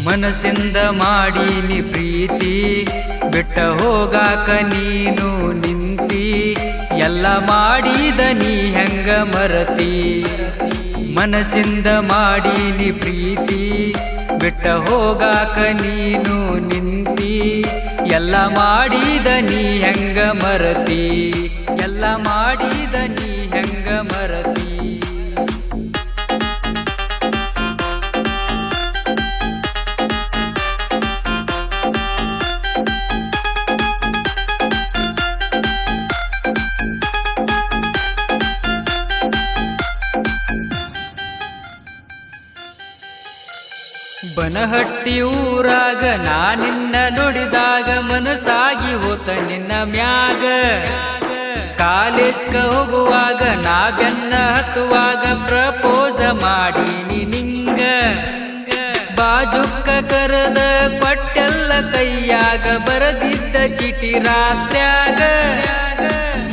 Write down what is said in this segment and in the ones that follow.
ಮನಸ್ಸಿಂದ ಮಾಡೀನಿ ಪ್ರೀತಿ ಬಿಟ್ಟ ಹೋಗಾಕ ನೀನು ನಿಂತಿ ಎಲ್ಲ ಮಾಡಿದ ನೀ ಹೆಂಗ ಮರತಿ ಮನಸ್ಸಿಂದ ಮಾಡೀನಿ ಪ್ರೀತಿ ಬಿಟ್ಟ ಹೋಗಾಕ ನೀನು ನಿಂತಿ ಎಲ್ಲ ಮಾಡಿದ ನೀ ಹೆಂಗ ಮರತಿ ಎಲ್ಲ ಮಾಡಿದ ನೀ ಹೆಂಗ ಮರತಿ ಬನಹಟ್ಟಿ ಊರಾಗ ನಾ ನಿನ್ನ ನೋಡಿದಾಗ ಮನಸ್ಸಾಗಿ ಹೋತ ನಿನ್ನ ಮ್ಯಾಗ ಕಾಲೇಜ್ಕ ಹೋಗುವಾಗ ನಾ ಬೆನ್ನ ಹತ್ತುವಾಗ ಪ್ರಪೋಸ ಮಾಡೀನಿ ನಿಂಗ ಬಾಜುಕ್ಕ ಕರೆದ ಕೊಟ್ಟೆಲ್ಲ ಕೈಯಾಗ ಬರದಿದ್ದ ಚಿಟಿ ರಾತ್ರ್ಯಾಗ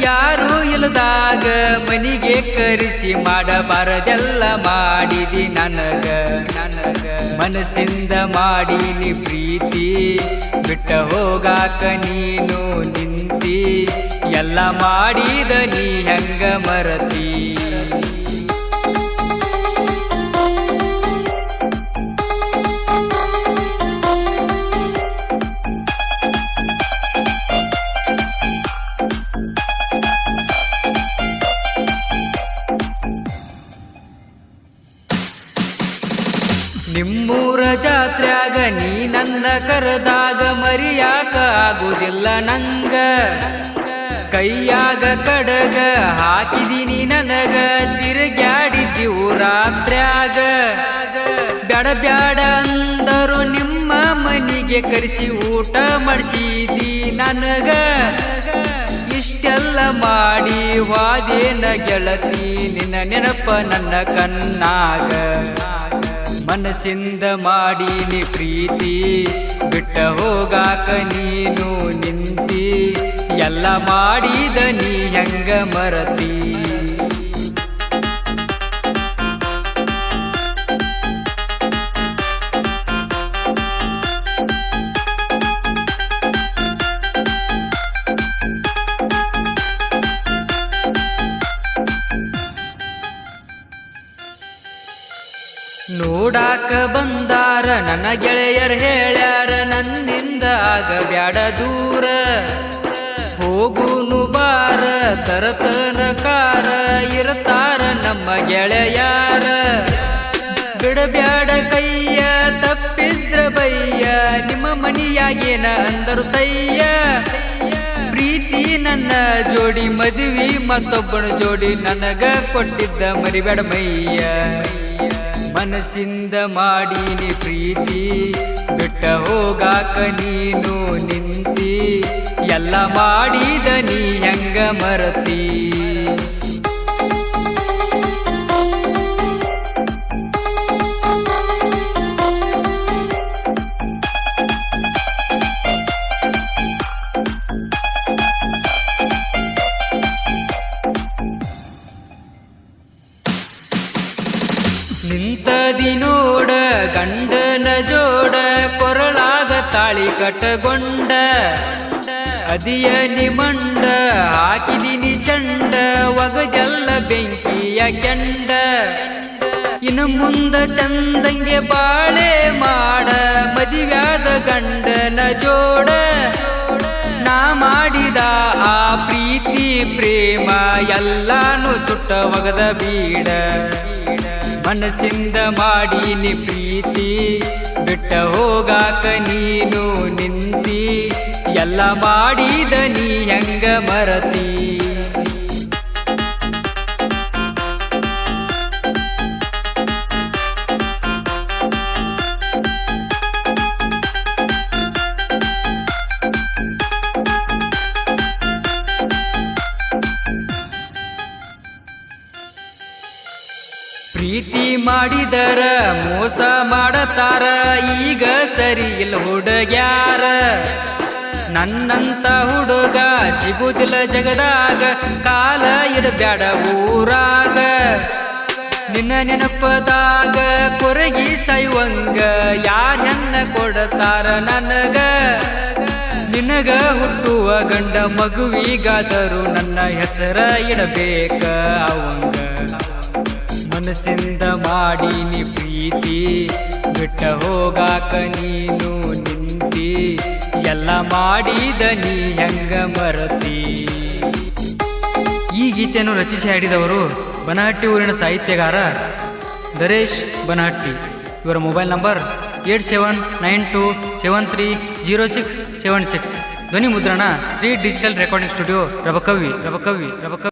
ಯಾರು ಇಲ್ಲದಾಗ ಮನಿಗೆ ಕರೆಸಿ ಮಾಡಬಾರದೆಲ್ಲ ಮಾಡಿದಿ ನನಗ ಮನಸ್ಸಿಂದ ಮಾಡೀನಿ ಪ್ರೀತಿ ಬಿಟ್ಟ ಹೋಗಾಕ ನೀನು ನಿಂತಿ ಎಲ್ಲ ಮಾಡಿದ ನೀ ಹೆಂಗ ಮರತಿ ನಿಮ್ಮೂರ ಜಾತ್ರ್ಯಾಗ ನೀ ನನ್ನ ಕರೆದಾಗ ಮರಿಯಾಕ ಆಗುದಿಲ್ಲ ನಂಗ ಕೈಯಾಗ ಕಡಗ ಹಾಕಿದೀನಿ ನನಗ ತಿರುಗ್ಯಾಡಿದ್ದೀವು ರಾತ್ರ್ಯಾಗ ಬ್ಯಾಡ ಬ್ಯಾಡ ಅಂದರು ನಿಮ್ಮ ಮನಿಗೆ ಕರೆಸಿ ಊಟ ಮಾಡಿಸಿದಿ ನನಗ ಇಷ್ಟೆಲ್ಲ ಮಾಡಿ ವಾದೇನ ಗೆಳತಿ ನಿನ್ನ ನೆನಪ ನನ್ನ ಕಣ್ಣಾಗ ಮನಸ್ಸಿಂದ ಮಾಡೀನಿ ಪ್ರೀತಿ ಬಿಟ್ಟ ಹೋಗಾಕ ನೀನು ನಿಂತಿ ಎಲ್ಲ ಮಾಡಿದ ನೀ ಹೆಂಗ ಮರತಿ ನೋಡಾಕ ಬಂದಾರ ನನ್ನ ಗೆಳೆಯರ್ ಹೇಳ್ಯಾರ ನನ್ನಿಂದ ಆಗ ಬ್ಯಾಡ ದೂರ ಹೋಗುನು ಬಾರ ತರತನ ಕಾರ ಇರ್ತಾರ ನಮ್ಮ ಗೆಳೆಯಾರ ಬಿಡಬ್ಯಾಡ ಕೈಯ ತಪ್ಪಿದ್ರ ಬಯ್ಯ ನಿಮ್ಮ ಮನಿಯಾಗೇನ ಅಂದರು ಸಯ್ಯ ಪ್ರೀತಿ ನನ್ನ ಜೋಡಿ ಮದುವೆ ಮತ್ತೊಬ್ಬನ ಜೋಡಿ ನನಗ ಕೊಟ್ಟಿದ್ದ ಮರಿಬೇಡ ಮಯ್ಯ ಮನಸ್ಸಿಂದ ಮಾಡೀನಿ ಪ್ರೀತಿ ಬಿಟ್ಟ ಹೋಗಾಕ ನೀನು ನಿಂತಿ ಎಲ್ಲ ಮಾಡಿದ ನೀ ಹೆಂಗ ಮರತಿ ನಿಂತದಿ ನೋಡ ಗಂಡನ ಜೋಡ ಕೊರಳಾಗ ತಾಳಿ ಕಟ್ಟಗೊಂಡ ಅದಿಯ ನಿಮಂಡ ಹಾಕಿದಿನಿ ಚಂಡ ಒಗದೆಲ್ಲ ಬೆಂಕಿಯ ಕೆಂಡ ಇನ್ನು ಮುಂದ ಚಂದಂಗೆ ಬಾಳೆ ಮಾಡ ಮದಿವ್ಯಾದ ಗಂಡನ ಜೋಡ ನಾ ಮಾಡಿದ ಆ ಪ್ರೀತಿ ಪ್ರೇಮ ಎಲ್ಲಾನು ಸುಟ್ಟ ಒಗದ ಬೀಡ ಮನಸ್ಸಿಂದ ಮಾಡೀನಿ ಪ್ರೀತಿ ಬಿಟ್ಟ ಹೋಗಾಕ ನೀನು ನಿಂತಿ ಎಲ್ಲ ಮಾಡಿದ ನೀ ಹೆಂಗ ಮರತಿ ಪ್ರೀತಿ ಮಾಡಿದರ ಮೋಸ ಮಾಡತಾರ ಈಗ ಸರಿ ಇಲ್ಲ ಹುಡುಗ್ಯಾರ ನನ್ನಂತ ಹುಡುಗ ಸಿಗುದಿಲ್ಲ ಜಗದಾಗ ಕಾಲ ಇಡಬ್ಯಾಡ ಊರಾಗ ನಿನ್ನ ನೆನಪದಾಗ ಕೊರಗಿ ಸಾಯುವಂಗ ಯಾರ ಹೆಣ್ಣ ಕೊಡತಾರ ನನಗ ನಿನಗ ಹುಟ್ಟುವ ಗಂಡ ಮಗುವಿಗಾದರೂ ನನ್ನ ಹೆಸರ ಇಡಬೇಕ ಅವಂಗ ಮನಸ್ಸಿಂದ ಮಾಡೀನಿ ಪ್ರೀತಿ ಬಿಟ್ಟ ಹೋಗಾಕ ನೀನು ನಿಂತಿ ಎಲ್ಲ ಮಾಡಿದ ನೀ ಹೆಂಗ ಮರತಿ. ಈ ಗೀತೆಯನ್ನು ರಚಿಸಿ ಹಾಡಿದವರು ಬನಹಟ್ಟಿ ಊರಿನ ಸಾಹಿತ್ಯಗಾರ ದರೇಶ್ ಬನಹಟ್ಟಿ. ಇವರ ಮೊಬೈಲ್ ನಂಬರ್ 8792730676. ಧ್ವನಿ ಮುದ್ರಣ Shri digital recording studio Rabakavi.